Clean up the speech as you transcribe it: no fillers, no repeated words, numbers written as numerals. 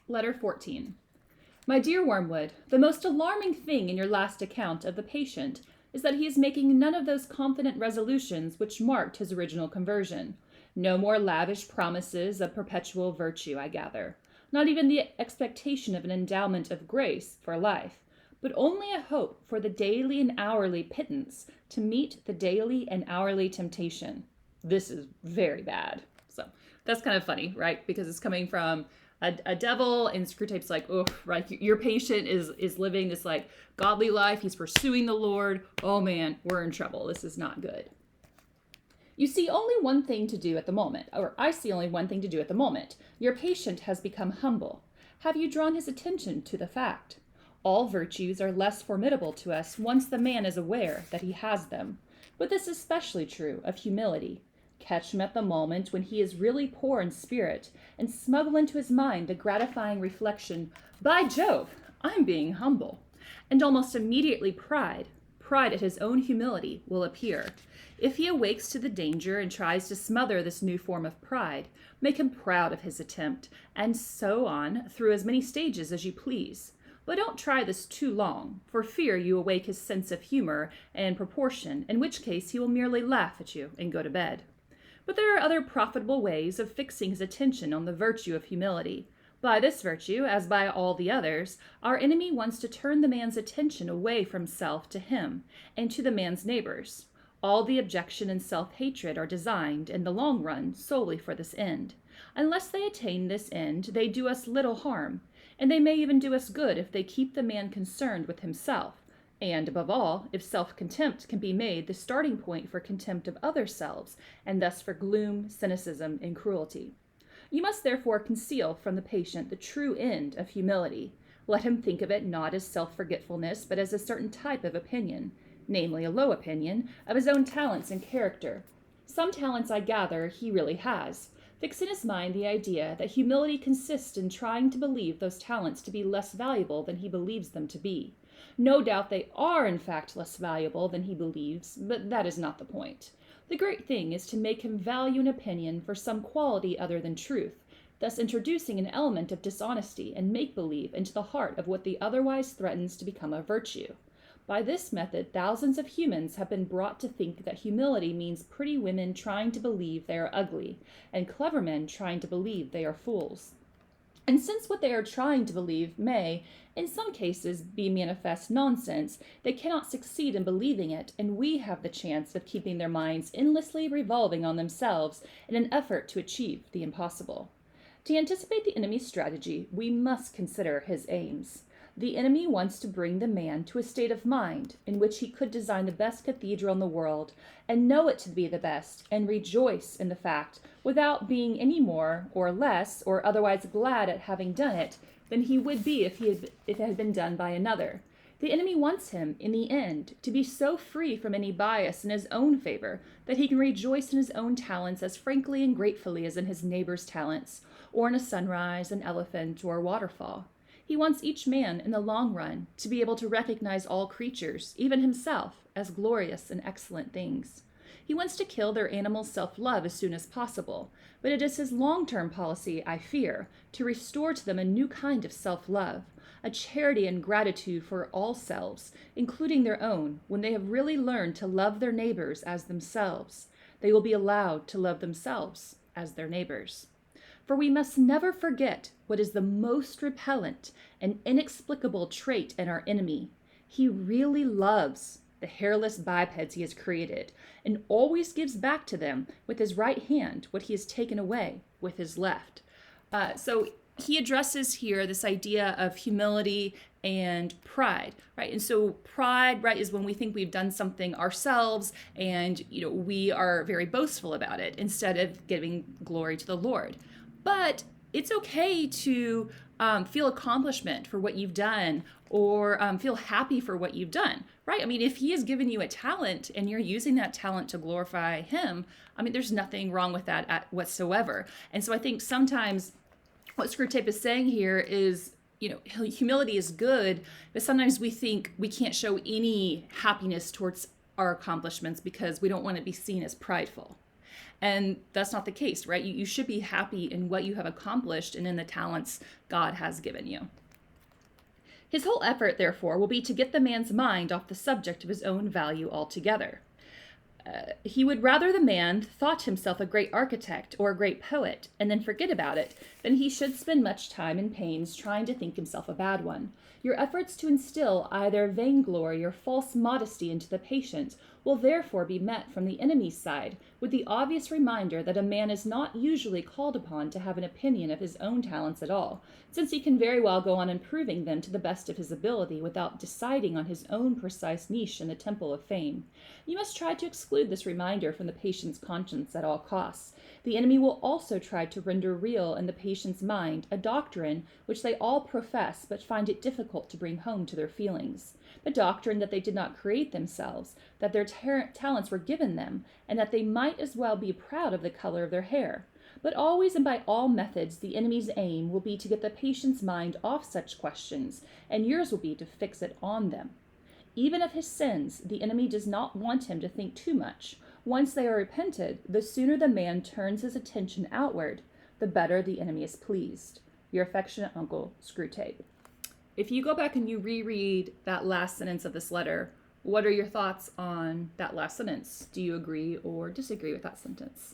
Letter 14. My dear Wormwood, the most alarming thing in your last account of the patient is that he is making none of those confident resolutions which marked his original conversion. No more lavish promises of perpetual virtue, I gather. Not even the expectation of an endowment of grace for life, but only a hope for the daily and hourly pittance to meet the daily and hourly temptation. This is very bad. So that's kind of funny, right? Because it's coming from a devil, and Screwtape's like, oh, right, your patient is living this like godly life. He's pursuing the Lord. Oh man, we're in trouble. This is not good. You see only one thing to do at the moment, or I see only one thing to do at the moment. Your patient has become humble. Have you drawn his attention to the fact? All virtues are less formidable to us once the man is aware that he has them. But this is especially true of humility. Catch him at the moment when he is really poor in spirit, and smuggle into his mind the gratifying reflection, by Jove, I'm being humble. And almost immediately pride at his own humility, will appear. If he awakes to the danger and tries to smother this new form of pride, make him proud of his attempt, and so on through as many stages as you please. But don't try this too long, for fear you awake his sense of humor and proportion, in which case he will merely laugh at you and go to bed. But there are other profitable ways of fixing his attention on the virtue of humility. By this virtue, as by all the others, our enemy wants to turn the man's attention away from self to him, and to the man's neighbors. All the objection and self-hatred are designed, in the long run, solely for this end. Unless they attain this end, they do us little harm, and they may even do us good if they keep the man concerned with himself, and, above all, if self-contempt can be made the starting point for contempt of other selves, and thus for gloom, cynicism, and cruelty. You must therefore conceal from the patient the true end of humility. Let him think of it not as self-forgetfulness, but as a certain type of opinion, namely a low opinion, of his own talents and character. Some talents, I gather, he really has. Fix in his mind the idea that humility consists in trying to believe those talents to be less valuable than he believes them to be. No doubt they are, in fact, less valuable than he believes, but that is not the point. The great thing is to make him value an opinion for some quality other than truth, thus introducing an element of dishonesty and make-believe into the heart of what the otherwise threatens to become a virtue. By this method, thousands of humans have been brought to think that humility means pretty women trying to believe they are ugly, and clever men trying to believe they are fools. And since what they are trying to believe may, in some cases, be manifest nonsense, they cannot succeed in believing it, and we have the chance of keeping their minds endlessly revolving on themselves in an effort to achieve the impossible. To anticipate the enemy's strategy, we must consider his aims. The enemy wants to bring the man to a state of mind in which he could design the best cathedral in the world, and know it to be the best, and rejoice in the fact, without being any more or less or otherwise glad at having done it than he would be if it had been done by another. The enemy wants him, in the end, to be so free from any bias in his own favor that he can rejoice in his own talents as frankly and gratefully as in his neighbor's talents, or in a sunrise, an elephant, or a waterfall. He wants each man, in the long run, to be able to recognize all creatures, even himself, as glorious and excellent things. He wants to kill their animal self-love as soon as possible, but it is his long-term policy, I fear, to restore to them a new kind of self-love, a charity and gratitude for all selves, including their own. When they have really learned to love their neighbors as themselves, they will be allowed to love themselves as their neighbors. For we must never forget what is the most repellent and inexplicable trait in our enemy. He really loves the hairless bipeds he has created, and always gives back to them with his right hand what he has taken away with his left. So he addresses here this idea of humility and pride, right? And so pride, right, is when we think we've done something ourselves and, we are very boastful about it instead of giving glory to the Lord. But it's okay to feel accomplishment for what you've done, or feel happy for what you've done, right? I mean, if he has given you a talent and you're using that talent to glorify him, there's nothing wrong with that whatsoever. And so I think sometimes what Screwtape is saying here is, humility is good, but sometimes we think we can't show any happiness towards our accomplishments because we don't want to be seen as prideful. And that's not the case, right? You should be happy in what you have accomplished and in the talents God has given you. His whole effort, therefore, will be to get the man's mind off the subject of his own value altogether. He would rather the man thought himself a great architect or a great poet and then forget about it than he should spend much time and pains trying to think himself a bad one. Your efforts to instill either vainglory or false modesty into the patient will therefore be met from the enemy's side with the obvious reminder that a man is not usually called upon to have an opinion of his own talents at all, since he can very well go on improving them to the best of his ability without deciding on his own precise niche in the temple of fame. You must try to exclude this reminder from the patient's conscience at all costs. The enemy will also try to render real in the patient's mind a doctrine which they all profess but find it difficult to bring home to their feelings. The doctrine that they did not create themselves, that their talents were given them, and that they might as well be proud of the color of their hair. But always and by all methods, the enemy's aim will be to get the patient's mind off such questions, and yours will be to fix it on them. Even of his sins, the enemy does not want him to think too much. Once they are repented, the sooner the man turns his attention outward, the better the enemy is pleased. Your affectionate uncle, Screwtape. If you go back and you reread that last sentence of this letter, what are your thoughts on that last sentence? Do you agree or disagree with that sentence?